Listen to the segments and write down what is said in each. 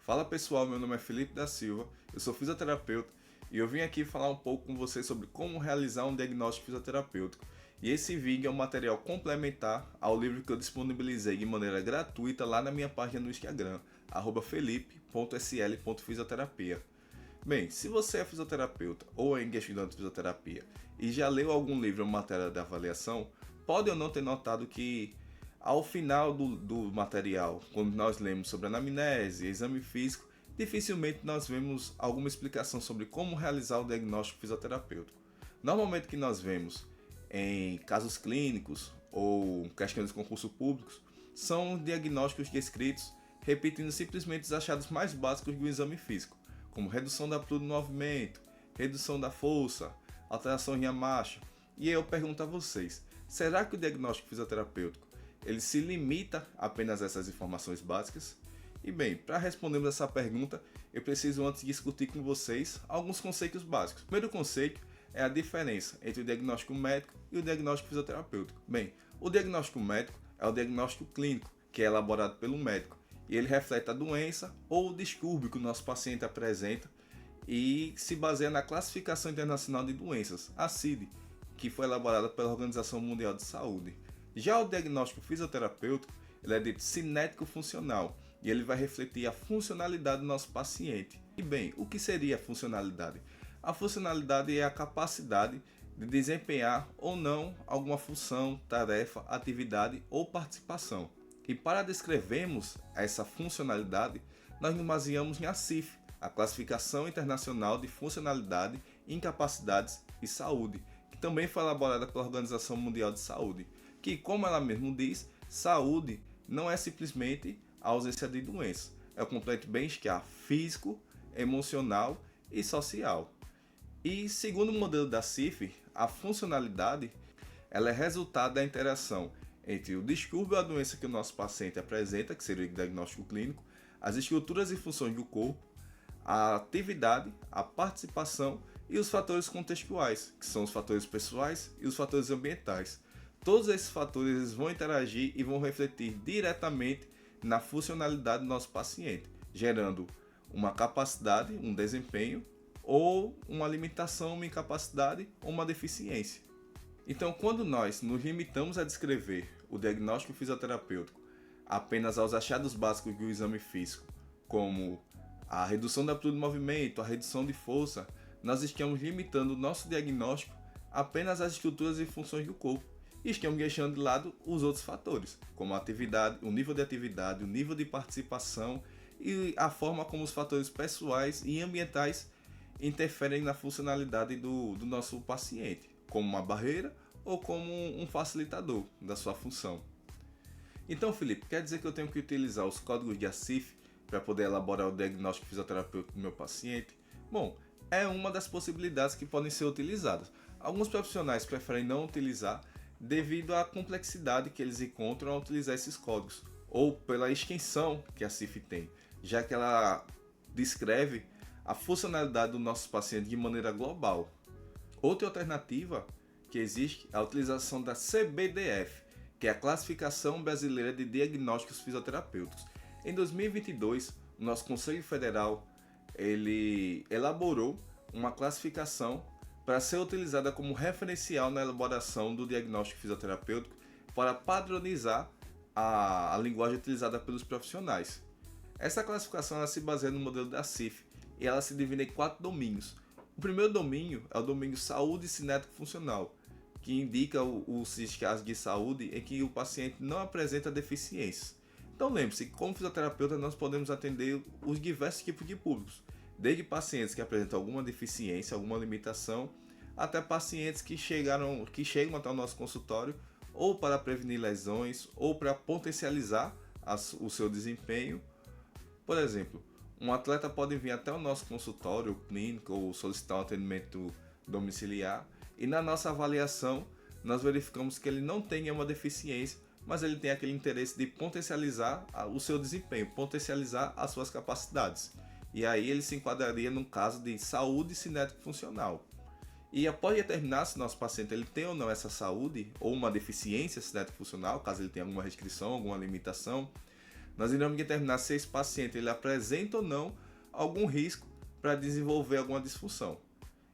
Fala pessoal, meu nome é Felipe da Silva, eu sou fisioterapeuta e eu vim aqui falar um pouco com vocês sobre como realizar um diagnóstico fisioterapêutico. E esse vídeo é um material complementar ao livro que eu disponibilizei de maneira gratuita lá na minha página no Instagram, @felipe.sl.fisioterapia. Bem, se você é fisioterapeuta ou ainda estudante de fisioterapia e já leu algum livro ou matéria de avaliação, pode ou não ter notado que ao final do material, quando nós lemos sobre anamnese, exame físico, dificilmente nós vemos alguma explicação sobre como realizar o diagnóstico fisioterapêutico. Normalmente o que nós vemos em casos clínicos ou questões de concurso públicos são diagnósticos descritos repetindo simplesmente os achados mais básicos do exame físico, como redução da amplitude do movimento, redução da força, alterações na marcha. E aí eu pergunto a vocês, será que o diagnóstico fisioterapêutico ele se limita apenas a essas informações básicas? E bem, para respondermos essa pergunta, eu preciso antes discutir com vocês alguns conceitos básicos. O primeiro conceito é a diferença entre o diagnóstico médico e o diagnóstico fisioterapêutico. Bem, o diagnóstico médico é o diagnóstico clínico, que é elaborado pelo médico, e ele reflete a doença ou o distúrbio que o nosso paciente apresenta e se baseia na Classificação Internacional de Doenças, a CID, que foi elaborada pela Organização Mundial de Saúde. Já o diagnóstico fisioterapêutico, ele é dito cinético-funcional e ele vai refletir a funcionalidade do nosso paciente. E bem, o que seria a funcionalidade? A funcionalidade é a capacidade de desempenhar ou não alguma função, tarefa, atividade ou participação. E para descrevermos essa funcionalidade, nós nos baseamos na CIF, a Classificação Internacional de Funcionalidade, Incapacidades e Saúde, que também foi elaborada pela Organização Mundial de Saúde, que, como ela mesmo diz, saúde não é simplesmente a ausência de doença, é o completo bem-estar físico, emocional e social. E segundo o modelo da CIF, a funcionalidade ela é resultado da interação entre o distúrbio ou a doença que o nosso paciente apresenta, que seria o diagnóstico clínico, as estruturas e funções do corpo, a atividade, a participação e os fatores contextuais, que são os fatores pessoais e os fatores ambientais. Todos esses fatores eles vão interagir e vão refletir diretamente na funcionalidade do nosso paciente, gerando uma capacidade, um desempenho, ou uma limitação, uma incapacidade ou uma deficiência. Então, quando nós nos limitamos a descrever o diagnóstico fisioterapêutico apenas aos achados básicos do exame físico, como a redução da amplitude do movimento, a redução de força, nós estamos limitando o nosso diagnóstico apenas às estruturas e funções do corpo e estamos deixando de lado os outros fatores, como a atividade, o nível de atividade, o nível de participação e a forma como os fatores pessoais e ambientais interferem na funcionalidade do nosso paciente, como uma barreira ou como um facilitador da sua função. Então, Felipe, quer dizer que eu tenho que utilizar os códigos de ACIF para poder elaborar o diagnóstico fisioterapêutico do meu paciente? Bom, é uma das possibilidades que podem ser utilizadas. Alguns profissionais preferem não utilizar devido à complexidade que eles encontram ao utilizar esses códigos, ou pela extensão que a CIF tem, já que ela descreve a funcionalidade do nosso paciente de maneira global. Outra alternativa que existe é a utilização da CBDF, que é a Classificação Brasileira de Diagnósticos Fisioterapêuticos. Em 2022, o nosso Conselho Federal ele elaborou uma classificação para ser utilizada como referencial na elaboração do diagnóstico fisioterapêutico para padronizar a linguagem utilizada pelos profissionais. Essa classificação ela se baseia no modelo da CIF e ela se divide em 4 domínios. O primeiro domínio é o domínio saúde cinético-funcional, que indica os estados de saúde em que o paciente não apresenta deficiências. Então lembre-se que como fisioterapeuta nós podemos atender os diversos tipos de públicos, desde pacientes que apresentam alguma deficiência, alguma limitação, até pacientes que chegam até o nosso consultório ou para prevenir lesões ou para potencializar o seu desempenho. Por exemplo, um atleta pode vir até o nosso consultório clínico ou solicitar um atendimento domiciliar e na nossa avaliação nós verificamos que ele não tem nenhuma deficiência, mas ele tem aquele interesse de potencializar o seu desempenho, potencializar as suas capacidades. E aí ele se enquadraria num caso de saúde cinético-funcional. E após determinar se nosso paciente ele tem ou não essa saúde ou uma deficiência cinético-funcional, caso ele tenha alguma restrição, alguma limitação, nós iremos determinar se esse paciente ele apresenta ou não algum risco para desenvolver alguma disfunção.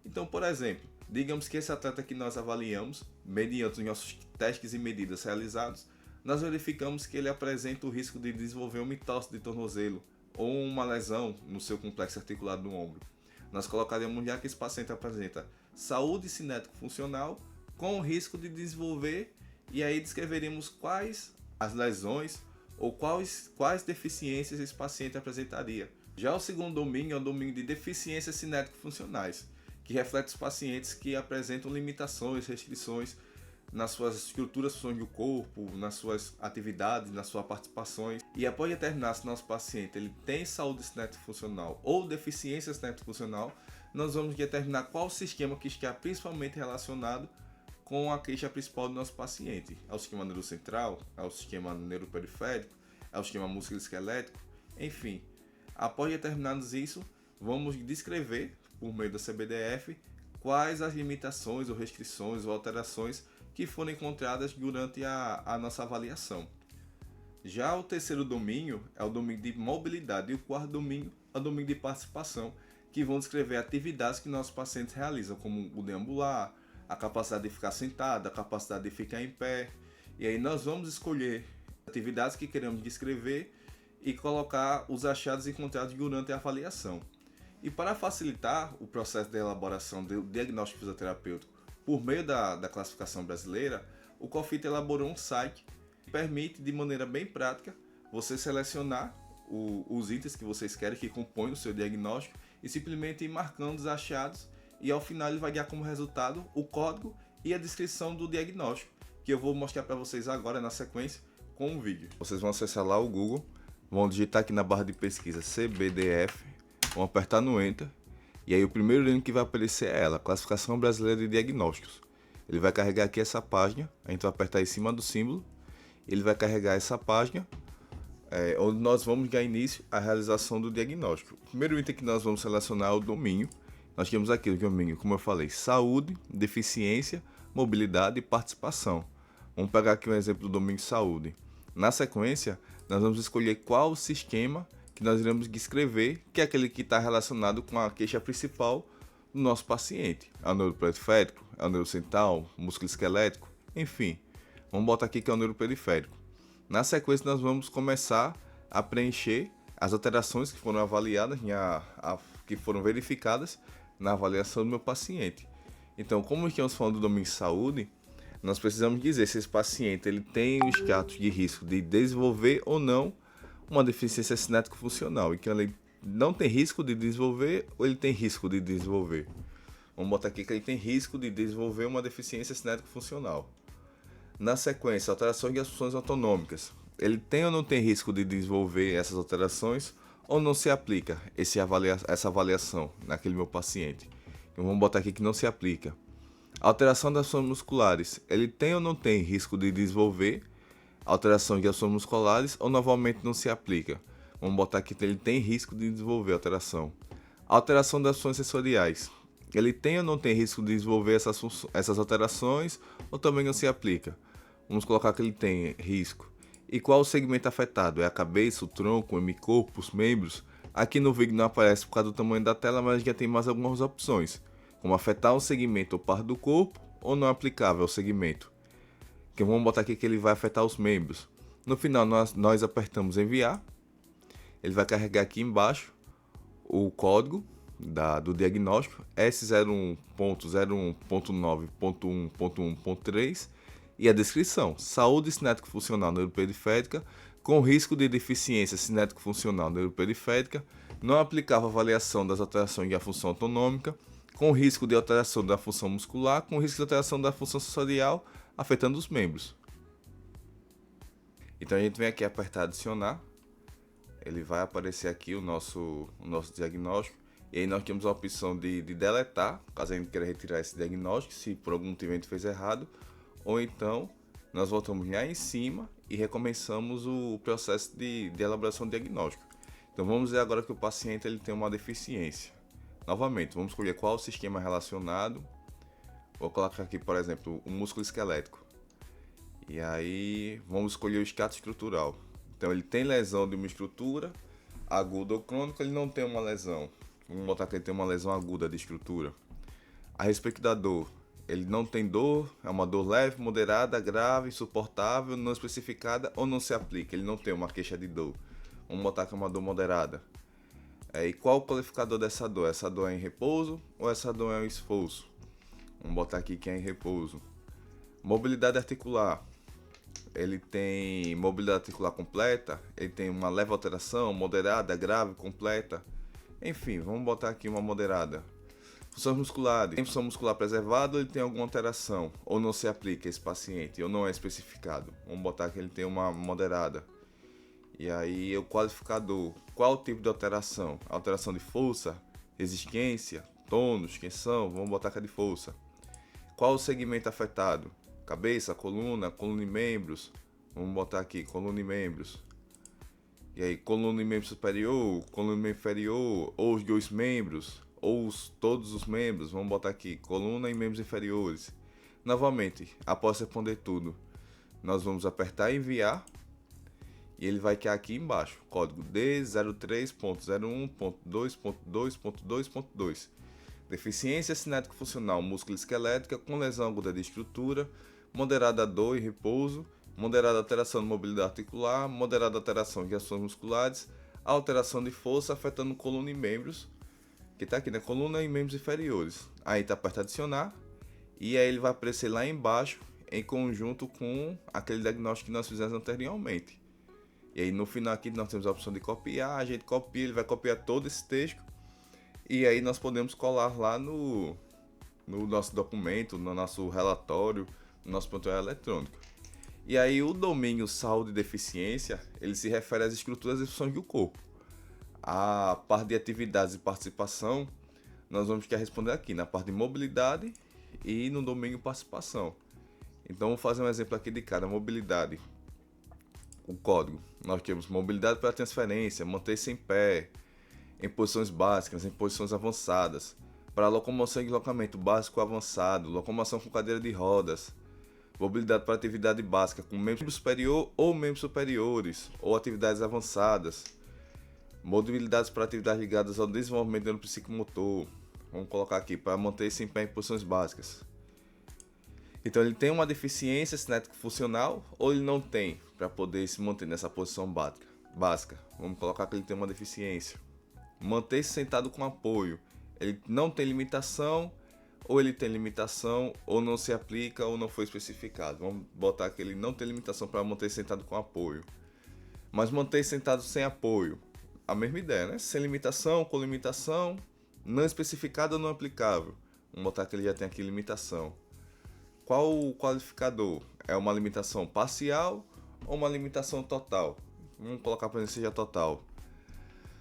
Então, por exemplo, digamos que esse atleta que nós avaliamos, mediante os nossos testes e medidas realizados, nós verificamos que ele apresenta o risco de desenvolver uma mitose de tornozelo ou uma lesão no seu complexo articulado do ombro. Nós colocaremos já que esse paciente apresenta saúde cinético-funcional com o risco de desenvolver, e aí descreveremos quais as lesões ou quais deficiências esse paciente apresentaria. Já o segundo domínio é o domínio de deficiências cinético-funcionais, que reflete os pacientes que apresentam limitações, restrições nas suas estruturas, funções do corpo, nas suas atividades, nas suas participações. E após determinar se nosso paciente ele tem saúde cinético-funcional ou deficiência cinético-funcional, nós vamos determinar qual sistema que está principalmente relacionado com a queixa principal do nosso paciente. É o sistema neurocentral, é o sistema neuroperiférico, é o sistema musculoesquelético, enfim. Após determinarmos isso, vamos descrever, por meio da CBDF, quais as limitações ou restrições ou alterações que foram encontradas durante a nossa avaliação. Já o terceiro domínio é o domínio de mobilidade e o quarto domínio é o domínio de participação, que vão descrever atividades que nossos pacientes realizam, como o deambular, a capacidade de ficar sentado, a capacidade de ficar em pé. E aí nós vamos escolher atividades que queremos descrever e colocar os achados encontrados durante a avaliação. E para facilitar o processo de elaboração do diagnóstico fisioterapêutico por meio da classificação brasileira, o COFIT elaborou um site que permite, de maneira bem prática, você selecionar os itens que vocês querem que compõem o seu diagnóstico e simplesmente ir marcando os achados, e ao final ele vai dar como resultado o código e a descrição do diagnóstico, que eu vou mostrar para vocês agora na sequência com um vídeo. Vocês vão acessar lá o Google, vão digitar aqui na barra de pesquisa CBDF, vão apertar no Enter, e aí o primeiro link que vai aparecer é ela, Classificação Brasileira de Diagnósticos. Ele vai carregar aqui essa página, a gente vai apertar em cima do símbolo, ele vai carregar essa página, onde nós vamos dar início à realização do diagnóstico. O primeiro item que nós vamos selecionar é o domínio. Nós temos aqui o domínio, como eu falei, saúde, deficiência, mobilidade e participação. Vamos pegar aqui um exemplo do domínio saúde. Na sequência, nós vamos escolher qual o sistema que nós iremos descrever, que é aquele que está relacionado com a queixa principal do nosso paciente. É o neuroperiférico, é o neurocentral, musculoesquelético, enfim. Vamos botar aqui que é o neuroperiférico. Na sequência, nós vamos começar a preencher as alterações que foram avaliadas, que foram verificadas na avaliação do meu paciente. Então, como estamos falando do domínio de saúde, nós precisamos dizer se esse paciente ele tem o status de risco de desenvolver ou não uma deficiência cinético-funcional, e que ele não tem risco de desenvolver ou ele tem risco de desenvolver. Vamos botar aqui que ele tem risco de desenvolver uma deficiência cinético-funcional. Na sequência, alterações das funções autonômicas. Ele tem ou não tem risco de desenvolver essas alterações, ou não se aplica essa avaliação naquele meu paciente? Então, vamos botar aqui que não se aplica. Alteração das funções musculares. Ele tem ou não tem risco de desenvolver alterações de ações musculares, ou novamente não se aplica? Vamos botar aqui que ele tem risco de desenvolver alteração. Alteração das funções sensoriais. Ele tem ou não tem risco de desenvolver essas alterações, ou também não se aplica? Vamos colocar que ele tem risco. E qual o segmento afetado? É a cabeça, o tronco, o hemicorpo, os membros? Aqui no vídeo não aparece por causa do tamanho da tela, mas já tem mais algumas opções, como afetar um segmento ou parte do corpo, ou não aplicável ao segmento. Que vamos botar aqui que ele vai afetar os membros. No final nós apertamos enviar. Ele vai carregar aqui embaixo o código do diagnóstico S01.01.9.1.1.3 e a descrição: saúde cinético-funcional neuroperiférica com risco de deficiência cinético-funcional neuroperiférica, não aplicável avaliação das alterações da função autonômica, com risco de alteração da função muscular, com risco de alteração da função sensorial, afetando os membros. Então a gente vem aqui apertar adicionar, ele vai aparecer aqui o nosso diagnóstico, e aí nós temos a opção de deletar, caso a gente queira retirar esse diagnóstico, se por algum motivo a gente fez errado, ou então nós voltamos lá em cima e recomeçamos o processo de elaboração do diagnóstico. Então vamos dizer agora que o paciente ele tem uma deficiência. Novamente, vamos escolher qual o sistema relacionado. Vou colocar aqui, por exemplo, o músculo esquelético. E aí vamos escolher o status estrutural. Então ele tem lesão de uma estrutura, aguda ou crônica, ele não tem uma lesão. Vamos botar que ele tem uma lesão aguda de estrutura. A respeito da dor, ele não tem dor, é uma dor leve, moderada, grave, insuportável, não especificada ou não se aplica. Ele não tem uma queixa de dor. Vamos botar que é uma dor moderada. E qual o qualificador dessa dor? Essa dor é em repouso ou essa dor é um esforço? Vamos botar aqui que é em repouso. Mobilidade articular. Ele tem mobilidade articular completa, ele tem uma leve alteração, moderada, grave, completa. Enfim, vamos botar aqui uma moderada. Funções musculares. Tem função muscular preservada ou ele tem alguma alteração? Ou não se aplica a esse paciente, ou não é especificado. Vamos botar que ele tem uma moderada. E aí o qualificador. Qual o tipo de alteração? Alteração de força, resistência, tônus, tensão. Vamos botar que é de força. Qual o segmento afetado? Cabeça, coluna e membros. Vamos botar aqui, coluna e membros. E aí, coluna e membro superior, coluna e membro inferior, ou os dois membros, ou todos os membros. Vamos botar aqui, coluna e membros inferiores. Novamente, após responder tudo, nós vamos apertar enviar. E ele vai cair aqui embaixo, código D03.01.2.2.2.2. Deficiência cinético-funcional músculo-esquelética com lesão aguda de estrutura, moderada dor e repouso, moderada alteração de mobilidade articular, moderada alteração de ações musculares, alteração de força afetando coluna e membros, que está aqui, né? Coluna e membros inferiores. Aí tá aperta adicionar, e aí ele vai aparecer lá embaixo, em conjunto com aquele diagnóstico que nós fizemos anteriormente. E aí no final aqui nós temos a opção de copiar, a gente copia, ele vai copiar todo esse texto, e aí nós podemos colar lá no nosso documento, no nosso relatório, no nosso prontuário eletrônico. E aí o domínio saúde e deficiência, ele se refere às estruturas e funções do corpo. A parte de atividades e participação, nós vamos querer responder aqui, na parte de mobilidade e no domínio participação. Então vou fazer um exemplo aqui de cada. Mobilidade, o código. Nós temos mobilidade para transferência, manter-se em pé, em posições básicas, em posições avançadas, para locomoção e deslocamento básico avançado, locomoção com cadeira de rodas, mobilidade para atividade básica com membro superior ou membros superiores, ou atividades avançadas, mobilidades para atividades ligadas ao desenvolvimento do psicomotor. Vamos colocar aqui, para manter-se em pé em posições básicas. Então ele tem uma deficiência cinético-funcional ou ele não tem, para poder se manter nessa posição básica. Vamos colocar que ele tem uma deficiência. Manter-se sentado com apoio. Ele não tem limitação, ou ele tem limitação, ou não se aplica, ou não foi especificado. Vamos botar que ele não tem limitação para manter-se sentado com apoio. Mas manter-se sentado sem apoio, a mesma ideia, né? Sem limitação, com limitação, não especificado ou não aplicável. Vamos botar que ele já tem aqui limitação. Qual o qualificador? É uma limitação parcial ou uma limitação total? Vamos colocar para ele seja total.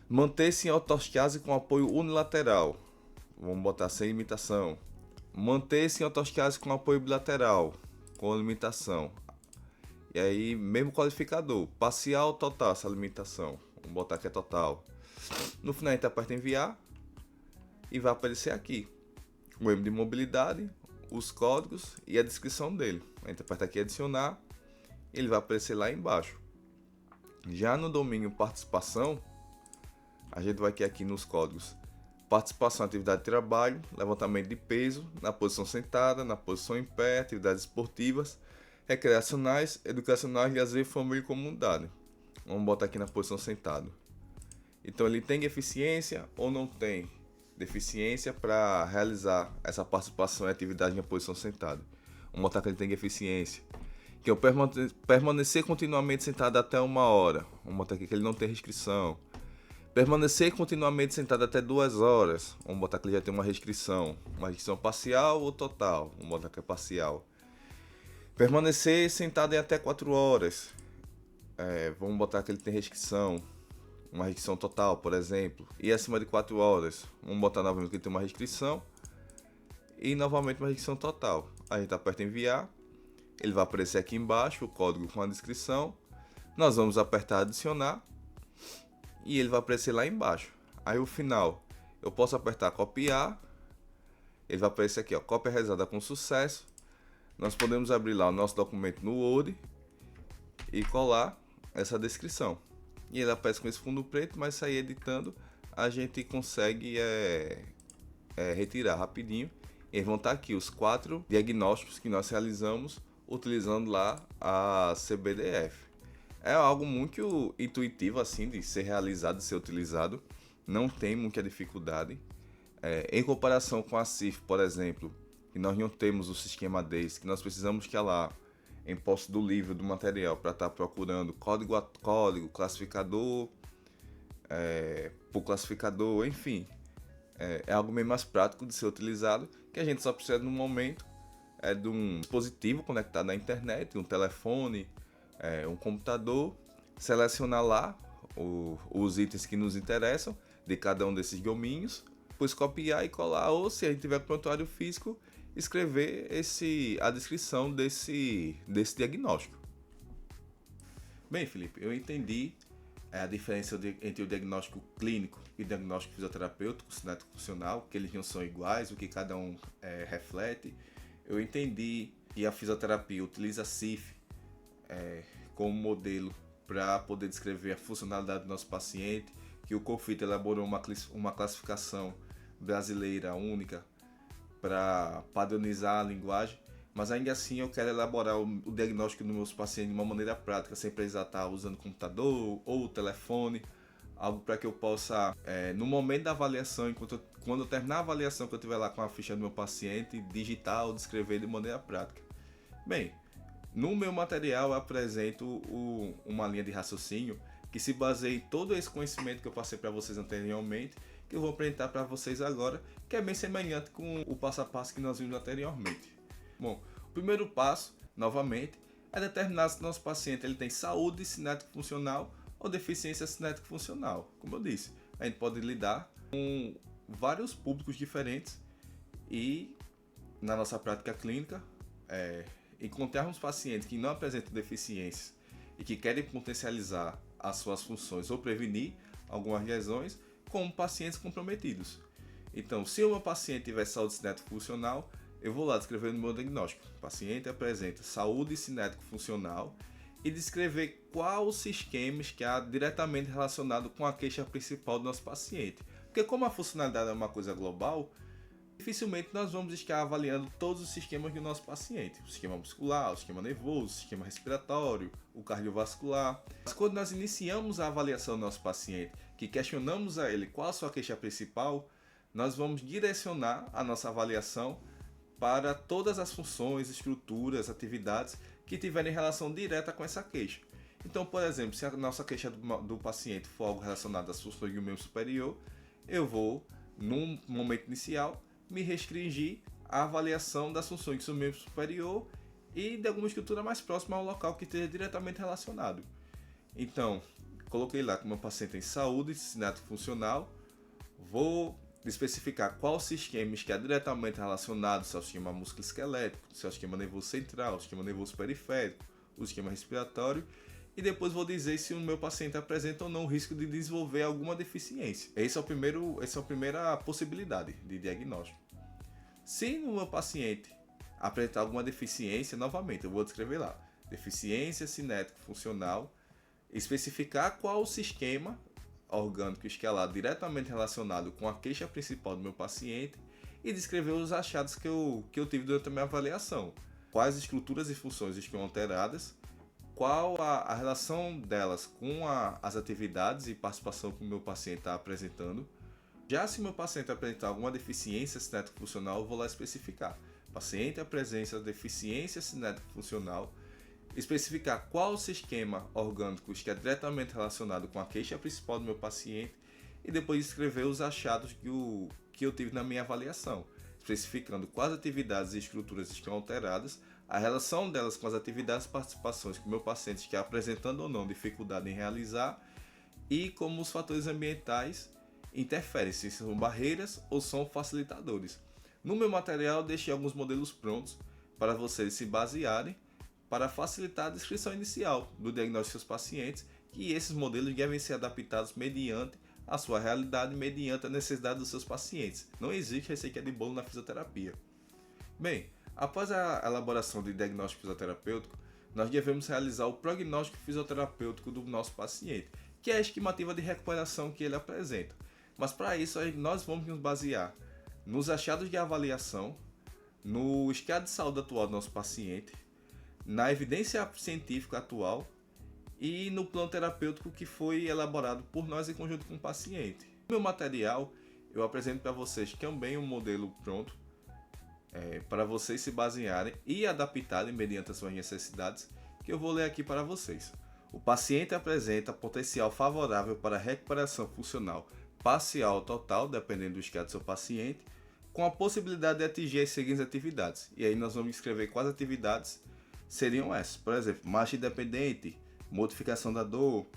Manter-se em autostase com apoio unilateral. Vamos botar sem limitação. Manter-se em autostase com apoio bilateral, com limitação. E aí, mesmo qualificador, parcial ou total essa limitação. Vamos botar que é total. No final a gente aperta enviar e vai aparecer aqui o erro de mobilidade, os códigos e a descrição dele. A gente aperta aqui adicionar e ele vai aparecer lá embaixo. Já no domínio participação, a gente vai aqui nos códigos. Participação, atividade de trabalho, levantamento de peso, na posição sentada, na posição em pé, atividades esportivas, recreacionais, educacionais, lazer, família e comunidade. Vamos botar aqui na posição sentado. Então ele tem deficiência ou não tem deficiência para realizar essa participação e atividade na posição sentada. Vamos botar que ele tem deficiência. Que é permanecer continuamente sentado até 1 hora. Vamos botar aqui que ele não tem restrição. Permanecer continuamente sentado até 2 horas. Vamos botar que ele já tem uma restrição parcial ou total. Vamos botar que é parcial. Permanecer sentado em até 4 horas. Vamos botar que ele tem restrição. Uma restrição total, por exemplo. E acima de 4 horas. Vamos botar novamente que ele tem uma restrição. E novamente uma restrição total. A gente aperta enviar. Ele vai aparecer aqui embaixo o código com a descrição. Nós vamos apertar adicionar. E ele vai aparecer lá embaixo. Aí o final, eu posso apertar copiar. Ele vai aparecer aqui, ó, cópia realizada com sucesso. Nós podemos abrir lá o nosso documento no Word e colar essa descrição. E ele aparece com esse fundo preto, mas sair editando a gente consegue retirar rapidinho. E vão estar aqui os 4 diagnósticos que nós realizamos utilizando lá a CBDF. É algo muito intuitivo assim de ser realizado, de ser utilizado. Não tem muita dificuldade. Em comparação com a CIF, por exemplo, que nós não temos o sistema desse, que nós precisamos que ela em posse do livro, do material, para estar procurando código a código, classificador por classificador, enfim. É algo bem mais prático de ser utilizado, que a gente só precisa no momento de um dispositivo conectado à internet, um telefone, um computador, selecionar lá os itens que nos interessam de cada um desses domínios, depois copiar e colar, ou se a gente tiver prontuário físico, escrever a descrição desse diagnóstico. Bem, Felipe, eu entendi a diferença entre o diagnóstico clínico e o diagnóstico fisioterapêutico, cinético funcional, que eles não são iguais, o que cada um reflete. Eu entendi que a fisioterapia utiliza a CIF como modelo para poder descrever a funcionalidade do nosso paciente, que o COFIT elaborou uma classificação brasileira única para padronizar a linguagem, mas ainda assim eu quero elaborar o diagnóstico dos meus pacientes de uma maneira prática, sem precisar estar usando computador ou telefone, algo para que eu possa, no momento da avaliação, quando eu terminar a avaliação, que eu estiver lá com a ficha do meu paciente, digitar ou descrever de maneira prática. Bem, no meu material eu apresento uma linha de raciocínio que se baseia em todo esse conhecimento que eu passei para vocês anteriormente, que eu vou apresentar para vocês agora, que é bem semelhante com o passo a passo que nós vimos anteriormente. Bom, o primeiro passo, novamente, é determinar se o nosso paciente ele tem saúde cinético-funcional ou deficiência cinético-funcional. Como eu disse, a gente pode lidar com vários públicos diferentes e, na nossa prática clínica, encontrarmos pacientes que não apresentam deficiências e que querem potencializar as suas funções ou prevenir algumas lesões, como pacientes comprometidos. Então, se o meu paciente tiver saúde cinético-funcional, eu vou lá descrever no meu diagnóstico. O paciente apresenta saúde cinético-funcional e descrever qual os sistemas que há diretamente relacionado com a queixa principal do nosso paciente. Porque como a funcionalidade é uma coisa global, dificilmente nós vamos estar avaliando todos os sistemas do nosso paciente. O sistema muscular, o sistema nervoso, o sistema respiratório, o cardiovascular. Mas quando nós iniciamos a avaliação do nosso paciente, que questionamos a ele qual a sua queixa principal, nós vamos direcionar a nossa avaliação para todas as funções, estruturas, atividades que tiverem relação direta com essa queixa. Então, por exemplo, se a nossa queixa do paciente for algo relacionado às funções do membro superior, eu vou, num momento inicial, me restringir à avaliação das funções do membro superior e de alguma estrutura mais próxima ao local que esteja diretamente relacionado. Então, coloquei lá que o meu paciente tem saúde cinético-funcional, vou especificar qual sistema está diretamente relacionado, se é o sistema músculo-esquelético, se é o sistema nervoso central, o sistema nervoso periférico, o sistema respiratório, e depois vou dizer se o meu paciente apresenta ou não o risco de desenvolver alguma deficiência. Essa é a primeira possibilidade de diagnóstico. Se no meu paciente apresentar alguma deficiência, novamente, eu vou descrever lá, deficiência cinético-funcional, especificar qual o sistema orgânico escalar diretamente relacionado com a queixa principal do meu paciente e descrever os achados que eu tive durante a minha avaliação. Quais estruturas e funções estão alteradas, qual a relação delas com as atividades e participação que o meu paciente está apresentando. Já se o meu paciente apresentar alguma deficiência cinético-funcional, eu vou lá especificar. Paciente apresenta deficiência cinético-funcional, especificar qual sistema orgânico está diretamente relacionado com a queixa principal do meu paciente e depois escrever os achados que eu tive na minha avaliação, especificando quais atividades e estruturas estão alteradas, a relação delas com as atividades e participações que o meu paciente está apresentando ou não dificuldade em realizar e como os fatores ambientais interferem, se são barreiras ou são facilitadores. No meu material eu deixei alguns modelos prontos para vocês se basearem para facilitar a descrição inicial do diagnóstico dos pacientes, e esses modelos devem ser adaptados mediante a sua realidade, mediante a necessidade dos seus pacientes. Não existe receita de bolo na fisioterapia. Bem, após a elaboração de diagnóstico fisioterapêutico, nós devemos realizar o prognóstico fisioterapêutico do nosso paciente, que é a estimativa de recuperação que ele apresenta. Mas para isso nós vamos nos basear nos achados de avaliação, no estado de saúde atual do nosso paciente, na evidência científica atual e no plano terapêutico que foi elaborado por nós em conjunto com o paciente. No meu material, eu apresento para vocês também um modelo pronto para vocês se basearem e adaptarem mediante as suas necessidades, que eu vou ler aqui para vocês. O paciente apresenta potencial favorável para recuperação funcional parcial ou total, dependendo do estado do seu paciente, com a possibilidade de atingir as seguintes atividades. E aí nós vamos escrever quais atividades seriam essas. Por exemplo, marcha independente, modificação da dor,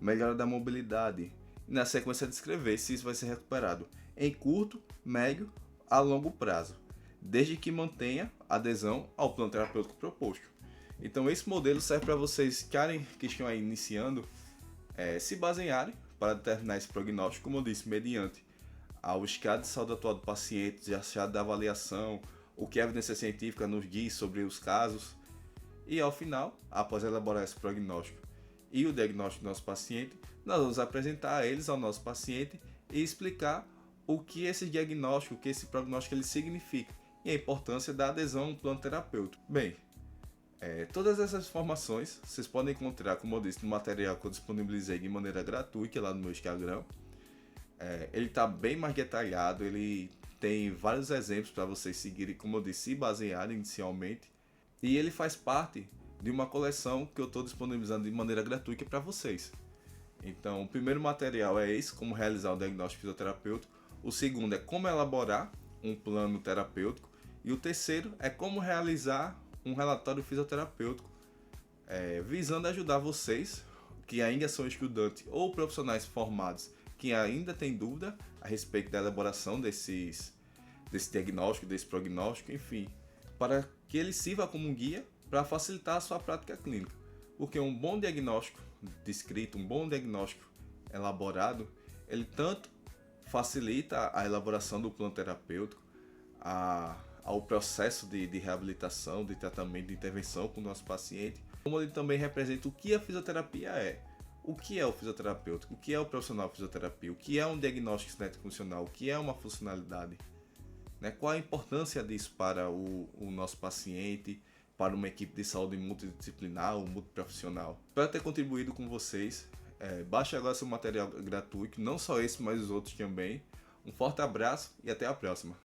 melhora da mobilidade. E na sequência descrever se isso vai ser recuperado em curto, médio a longo prazo, desde que mantenha adesão ao plano terapêutico proposto. Então esse modelo serve para vocês que estão aí iniciando se basearem para determinar esse prognóstico, como eu disse, mediante ao estado de saúde atual do paciente, de achado da avaliação, o que a evidência científica nos diz sobre os casos. E ao final, após elaborar esse prognóstico e o diagnóstico do nosso paciente, nós vamos apresentar a eles ao nosso paciente e explicar o que esse diagnóstico, o que esse prognóstico ele significa e a importância da adesão ao plano terapêutico. Bem, todas essas informações vocês podem encontrar, como eu disse, no material que eu disponibilizei de maneira gratuita lá no meu Instagram. Ele está bem mais detalhado, ele tem vários exemplos para vocês seguirem, como eu disse, se basearem inicialmente. E ele faz parte de uma coleção que eu estou disponibilizando de maneira gratuita para vocês. Então, o primeiro material é esse, como realizar o diagnóstico fisioterapêutico. O segundo é como elaborar um plano terapêutico. E o terceiro é como realizar um relatório fisioterapêutico, visando ajudar vocês, que ainda são estudantes ou profissionais formados, que ainda têm dúvida a respeito da elaboração desse diagnóstico, desse prognóstico, enfim, para que ele sirva como um guia para facilitar a sua prática clínica. Porque um bom diagnóstico descrito, um bom diagnóstico elaborado, ele tanto facilita a elaboração do plano terapêutico, ao processo de reabilitação, de tratamento, de intervenção com o nosso paciente, como ele também representa o que a fisioterapia é. O que é o fisioterapeuta? O que é o profissional de fisioterapia? O que é um diagnóstico cinético funcional? O que é uma funcionalidade? Qual a importância disso para o nosso paciente, para uma equipe de saúde multidisciplinar ou multiprofissional? Espero ter contribuído com vocês. Baixe agora seu material gratuito, não só esse, mas os outros também. Um forte abraço e até a próxima.